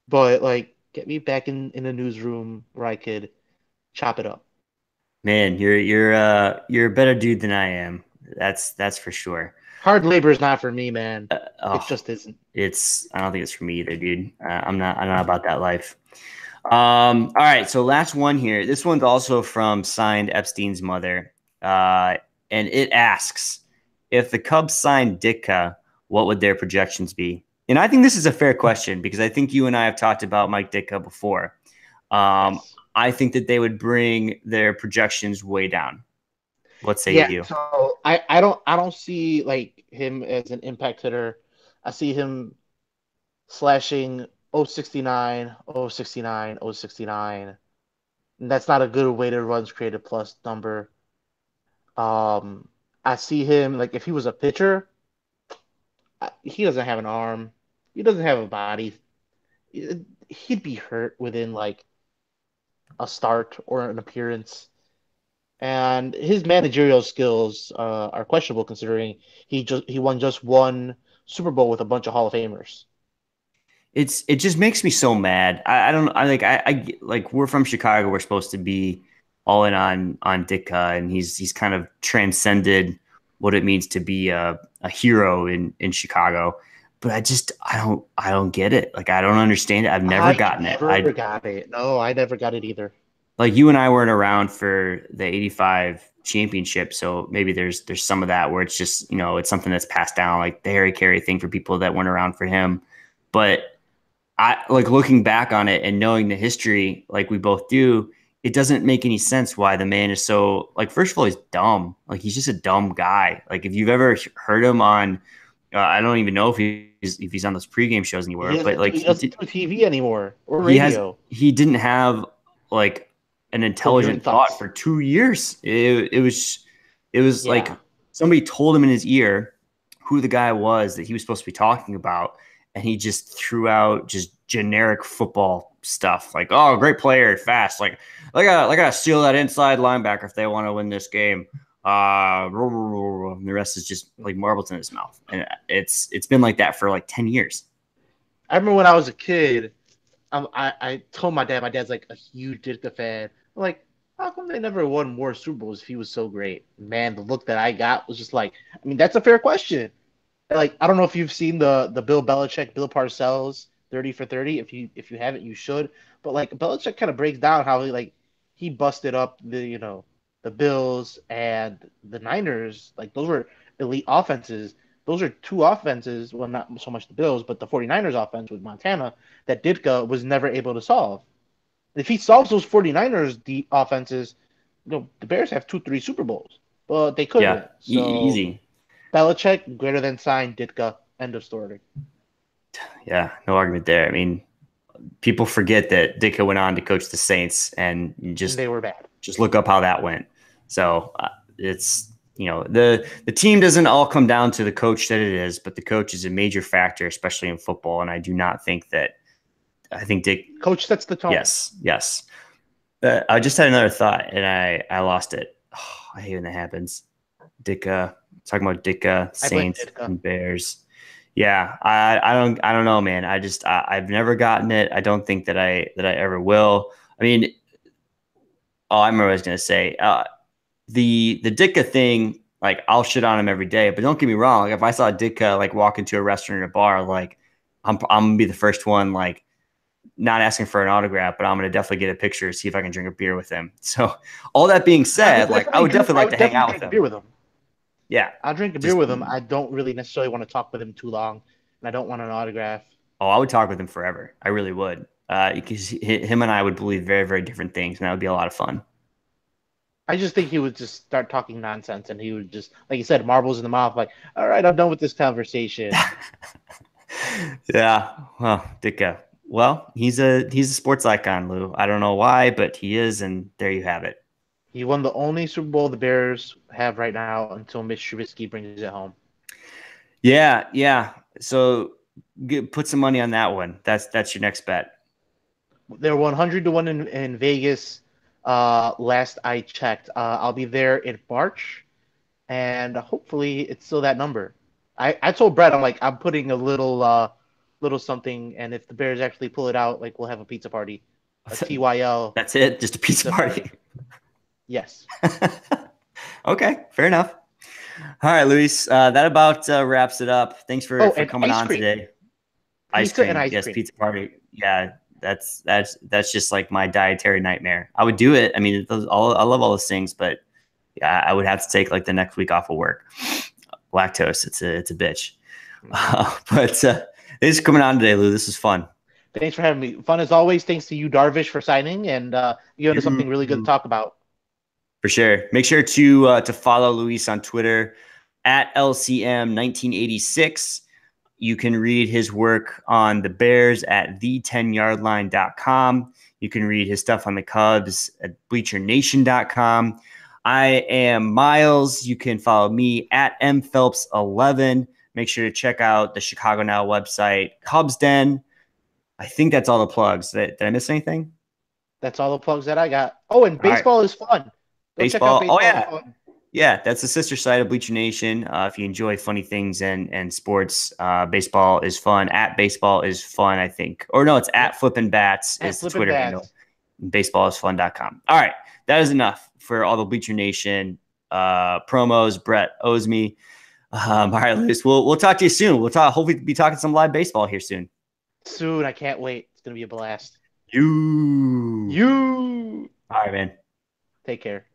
but like get me back in a newsroom where I could chop it up. Man, you're a better dude than I am. That's for sure. Hard labor is not for me, man. It Oh, just isn't. I don't think it's for me either, dude. I'm not about that life. All right, so last one here. This one's also from signed Epstein's mother, and it asks if the Cubs signed Ditka, what would their projections be? And I think this is a fair question because I think you and I have talked about Mike Ditka before. Um, Yes. I think that they would bring their projections way down. What say Yeah. you? So I don't see like him as an impact hitter. I see him slashing 069, 069, 069. And that's not a good weighted runs created plus number. Um, I see him like if he was a pitcher, he doesn't have an arm, he doesn't have a body. He'd be hurt within like a start or an appearance. And his managerial skills are questionable considering he won just one Super Bowl with a bunch of Hall of Famers. It just makes me so mad. I don't I like I like we're from Chicago. We're supposed to be all in on Ditka, and he's kind of transcended what it means to be a hero in Chicago. but I don't get it. Like, I don't understand it. I've never I gotten it. never got it. No, I never got it either. Like, you and I weren't around for the 85 championship. So maybe there's some of that where it's just, it's something that's passed down, like the Harry Carey thing for people that weren't around for him. But I like looking back on it and knowing the history like we both do, it doesn't make any sense why the man is so like, first of all, he's dumb. Like, he's just a dumb guy. Like, if you've ever heard him on, I don't even know if he's on those pregame shows anywhere, but like He doesn't do TV anymore or he has radio. he didn't have like an intelligent Coherent thought thoughts. for 2 years. It was Yeah. like somebody told him in his ear who the guy was that he was supposed to be talking about, and he just threw out just generic football stuff like, "Oh, great player, fast, like I gotta steal that inside linebacker if they want to win this game." And the rest is just like marbles in his mouth, and it's been like that for like 10 years. I remember when I was a kid, I told my dad. My dad's like a huge Ditka fan. I'm like, how come they never won more Super Bowls if he was so great? Man, the look that I got was just like, I mean, that's a fair question. Like, I don't know if you've seen the Bill Belichick, Bill Parcells 30 for 30. If you haven't, you should. But like Belichick kind of breaks down how he busted up the Bills and the Niners. Like, those were elite offenses. Those are two offenses, well, not so much the Bills, but the 49ers offense with Montana that Ditka was never able to solve. If he solves those 49ers offenses, the Bears have 2, 3 Super Bowls, but they Yeah, couldn't. So easy. Belichick greater than sign Ditka. End of story. Yeah, no argument there. I mean, people forget that Ditka went on to coach the Saints, and you And they were bad. just look up how that went. So it's the team doesn't all come down to the coach that it is, but the coach is a major factor, especially in football. And I do not think that. I think Dick. Coach sets the tone. Yes. I just had another thought, and I lost it. Oh, I hate when that happens. Ditka, talking about Ditka, Saints, and Bears. Yeah, I don't know, man. I've never gotten it. I don't think that I ever will. I mean, I remember what I was gonna say. The Ditka thing, like, I'll shit on him every day, but don't get me wrong. Like, if I saw Ditka like walk into a restaurant or a bar, like, I'm gonna be the first one, like, not asking for an autograph, but I'm gonna definitely get a picture, see if I can drink a beer with him. So all that being said, like, I would definitely like to hang out with him. Beer with him. Yeah, I'll drink a beer with him. I don't really necessarily want to talk with him too long, and I don't want an autograph. Oh, I would talk with him forever. I really would, because him and I would believe very, very different things, and that would be a lot of fun. I just think he would just start talking nonsense, and he would just, like you said, marbles in the mouth. Like, all right, I'm done with this conversation. Yeah, well, Ditka. Well, he's a sports icon, Lou. I don't know why, but he is, and there you have it. He won the only Super Bowl the Bears have right now until Mitch Trubisky brings it home. Yeah. So put some money on that one. That's your next bet. They're 100-1 in Vegas. Last I checked, I'll be there in March, and hopefully it's still that number. I told Brett, I'm putting a little something, and if the Bears actually pull it out, like, we'll have a pizza party, a TYL. That's it, just a pizza party. Yes. Okay, fair enough. All right, Luis, that about wraps it up. Thanks for coming on today. Pizza and ice cream. Pizza party. Yeah, that's just like my dietary nightmare. I would do it. I mean, I love all those things, but yeah, I would have to take like the next week off of work. Lactose, it's a bitch. But thanks for coming on today, Lou. This is fun. Thanks for having me. Fun as always. Thanks to you, Darvish, for signing, and giving us something really good to talk about. For sure. Make sure to follow Luis on Twitter at LCM1986. You can read his work on the Bears at the10yardline.com. You can read his stuff on the Cubs at bleachernation.com. I am Miles. You can follow me at mphelps11. Make sure to check out the Chicago Now website, Cubs Den. I think that's all the plugs. Did I miss anything? That's all the plugs that I got. Oh, and baseball is fun. Baseball. Oh, yeah. Yeah, that's the sister side of Bleacher Nation. If you enjoy funny things and sports, baseball is fun. At baseball is fun, I think. Or no, it's at Flippin' Bats is the Twitter handle. Baseballisfun.com. All right, that is enough for all the Bleacher Nation promos Brett owes me. All right, Luis. We'll talk to you soon. We'll talk. Hopefully, be talking some live baseball here soon. Soon, I can't wait. It's gonna be a blast. You. You All right, man. take care.